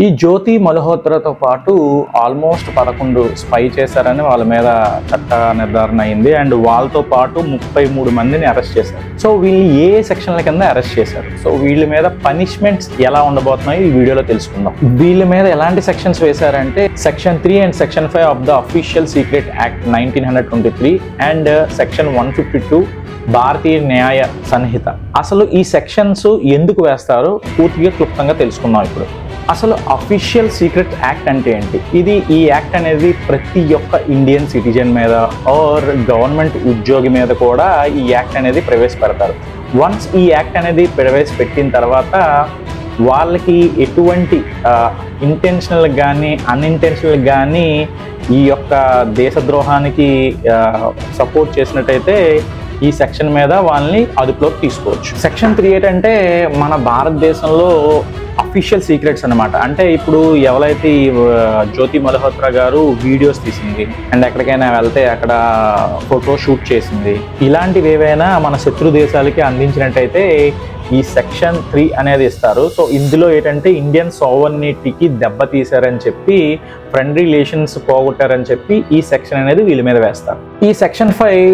ఈ జ్యోతి మల్హోత్రాతో పాటు almost 11 spy చేశారని వాళ్ళ మీద చట్ట నిర్ధారణ అయింది. అండ్ వాళ్ళతో పాటు 33 మందిని అరెస్ట్ చేశారు. సో వీళ్ళు ఏ సెక్షన్ల కింద అరెస్ట్ చేశారు, సో వీళ్ళ మీద పనిష్మెంట్స్ ఎలా ఉండబోతున్నాయో ఈ వీడియోలో తెలుసుకుందాం. వీళ్ళ మీద ఎలాంటి సెక్షన్స్ వేశారంటే section 3 and section 5 of the official secret act 1923 and section 152 Bharatiya Nyaya Sanhita. అసలు ఈ సెక్షన్స్ ఎందుకు వేస్తారో పూర్తిగా క్లుప్తంగా తెలుసుకుందాం. ఇప్పుడు అసలు అఫీషియల్ సీక్రెట్ యాక్ట్ అంటే ఏంటి? ఈ యాక్ట్ అనేది ప్రతి ఒక్క ఇండియన్ సిటిజన్ మీద ఆర్ గవర్నమెంట్ ఉద్యోగి మీద కూడా ఈ యాక్ట్ అనేది ప్రవేశపెడతారు. వన్స్ ఈ యాక్ట్ అనేది ప్రవేశపెట్టిన తర్వాత వాళ్ళకి ఎటువంటి ఇంటెన్షనల్ కానీ అన్ఇంటెన్షనల్ కానీ ఈ యొక్క దేశద్రోహానికి సపోర్ట్ చేసినట్టయితే ఈ సెక్షన్ మీద వాళ్ళని అదుపులోకి తీసుకోవచ్చు. సెక్షన్ 3 ఏంటంటే మన భారతదేశంలో అఫీషియల్ సీక్రెట్స్ అనమాట. అంటే ఇప్పుడు ఎవరైతే ఈ జ్యోతి మల్హోత్రా గారు వీడియోస్ తీసింది అండ్ ఎక్కడికైనా వెళ్తే అక్కడ ఫోటో షూట్ చేసింది, ఇలాంటివి ఏవైనా మన శత్రు దేశాలకి అందించినట్టయితే ఈ సెక్షన్ 3 అనేది ఇస్తారు. సో ఇందులో ఏంటంటే ఇండియన్ సావర్నిటీకి దెబ్బతీశారని చెప్పి, ఫ్రెండ్ రిలేషన్స్ పోగొట్టారని చెప్పి ఈ సెక్షన్ అనేది వీళ్ళ మీద వేస్తారు. ఈ సెక్షన్ 5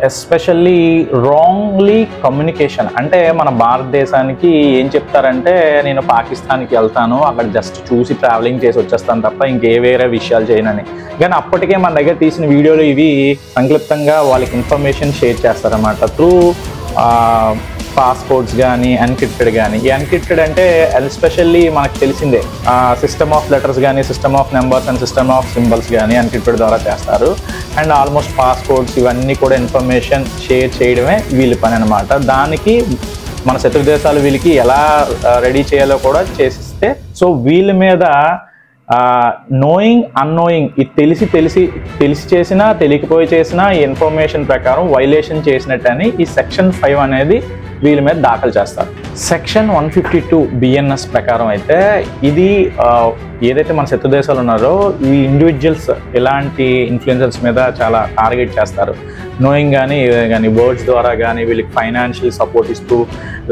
ఎస్పెషల్లీ రాంగ్లీ కమ్యూనికేషన్, అంటే మన భారతదేశానికి ఏం చెప్తారంటే నేను పాకిస్తాన్కి వెళ్తాను, అక్కడ జస్ట్ చూసి ట్రావెలింగ్ చేసి వచ్చేస్తాను తప్ప ఇంకే వేరే విషయాలు చేయనని. కానీ అప్పటికే మన దగ్గర తీసిన వీడియోలు ఇవి సంక్లిప్తంగా వాళ్ళకి ఇన్ఫర్మేషన్ షేర్ చేస్తారన్నమాట త్రూ పాస్పోర్ట్స్ కానీ ఎన్క్రిప్టెడ్ కానీ. ఈ ఎన్క్రిప్టెడ్ అంటే ఎస్పెషల్లీ మనకు తెలిసిందే సిస్టమ్ ఆఫ్ లెటర్స్ కానీ system of numbers and system of symbols కానీ ఎన్క్రిప్టెడ్ ద్వారా చేస్తారు. అండ్ ఆల్మోస్ట్ పాస్పోర్ట్స్ ఇవన్నీ కూడా ఇన్ఫర్మేషన్ షేర్ చేయడమే వీళ్ళ పని అనమాట. దానికి మన శత్రు దేశాలు వీళ్ళకి ఎలా రెడీ చేయాలో కూడా చేసిస్తే, సో వీళ్ళ మీద నోయింగ్ అన్నోయింగ్ ఇది తెలిసి చేసినా తెలియకపోయి చేసినా ఈ ఇన్ఫర్మేషన్ ప్రకారం వైలేషన్ చేసినట్టని ఈ సెక్షన్ 5 అనేది వీళ్ళ మీద దాఖలు చేస్తారు. సెక్షన్ 152 BNS ప్రకారం అయితే ఇది ఏదైతే మన శత్రు దేశాలు ఉన్నారో ఈ ఇండివిజువల్స్ ఇలాంటి ఇన్ఫ్లుయెన్సర్స్ మీద చాలా టార్గెట్ చేస్తారు. నోయింగ్ కానీ వర్డ్స్ ద్వారా కానీ వీళ్ళకి ఫైనాన్షియల్ సపోర్ట్ ఇస్తూ,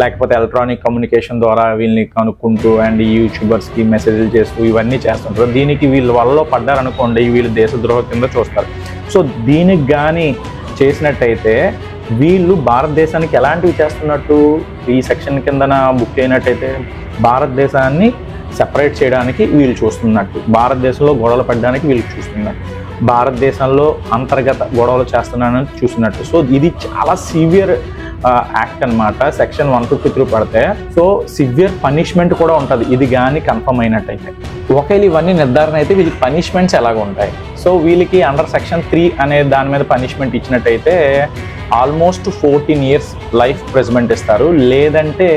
లేకపోతే ఎలక్ట్రానిక్ కమ్యూనికేషన్ ద్వారా వీళ్ళని కనుక్కుంటూ అండ్ ఈ యూట్యూబర్స్కి మెసేజ్లు చేస్తూ ఇవన్నీ చేస్తుంటారు. దీనికి వీళ్ళు వలలో పడ్డారనుకోండి వీళ్ళు దేశద్రోహ కింద చూస్తారు. సో దీనికి కానీ చేసినట్టయితే వీళ్ళు భారతదేశానికి ఎలాంటివి చేస్తున్నట్టు, ఈ సెక్షన్ కిందన బుక్ అయినట్టయితే భారతదేశాన్ని సెపరేట్ చేయడానికి వీళ్ళు చూస్తున్నట్టు, భారతదేశంలో గొడవలు పడడానికి వీళ్ళు చూస్తున్నట్టు, భారతదేశంలో అంతర్గత గొడవలు చేస్తున్నారని చూసినట్టు. సో ఇది చాలా సివియర్ యాక్ట్ అనమాట. సెక్షన్ 153 పడితే సో సివియర్ పనిష్మెంట్ కూడా ఉంటుంది ఇది కానీ కన్ఫర్మ్ అయినట్టయితే. ఒకవేళ ఇవన్నీ నిర్ధారణ అయితే వీళ్ళకి పనిష్మెంట్స్ ఎలాగ ఉంటాయి? సో వీళ్ళకి అండర్ సెక్షన్ 3 అనే దాని మీద పనిష్మెంట్ ఇచ్చినట్టయితే ఆల్మోస్ట్ 14 years లైఫ్ ఇంప్రిజన్మెంట్ ఇస్తారు, లేదంటే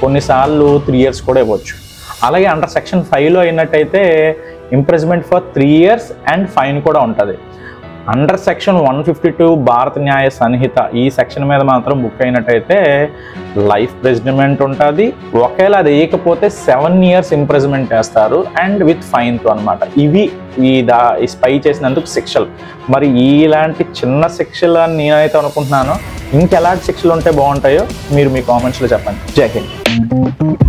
కొన్నిసార్లు 3 years కూడా ఇవ్వచ్చు. అలాగే అండర్ సెక్షన్ 5లో అయినట్టయితే imprisonment for 3 years and fine కూడా ఉంటుంది. అండర్ సెక్షన్ 152 భారత న్యాయ సంహిత ఈ సెక్షన్ మీద మాత్రం బుక్ అయినట్టయితే లైఫ్ ఇంప్రిజన్మెంట్ ఉంటుంది. ఒకవేళ అది వేయకపోతే 7 years ఇంప్రిజన్మెంట్ వేస్తారు అండ్ విత్ ఫైన్తో అనమాట. ఇవి ఈ స్పై చేసినందుకు శిక్షలు. మరి ఇలాంటి చిన్న శిక్షలు అని నేనైతే అనుకుంటున్నాను. ఇంకెలాంటి శిక్షలు ఉంటే బాగుంటాయో మీరు మీ కామెంట్స్లో చెప్పండి. జై హింద్.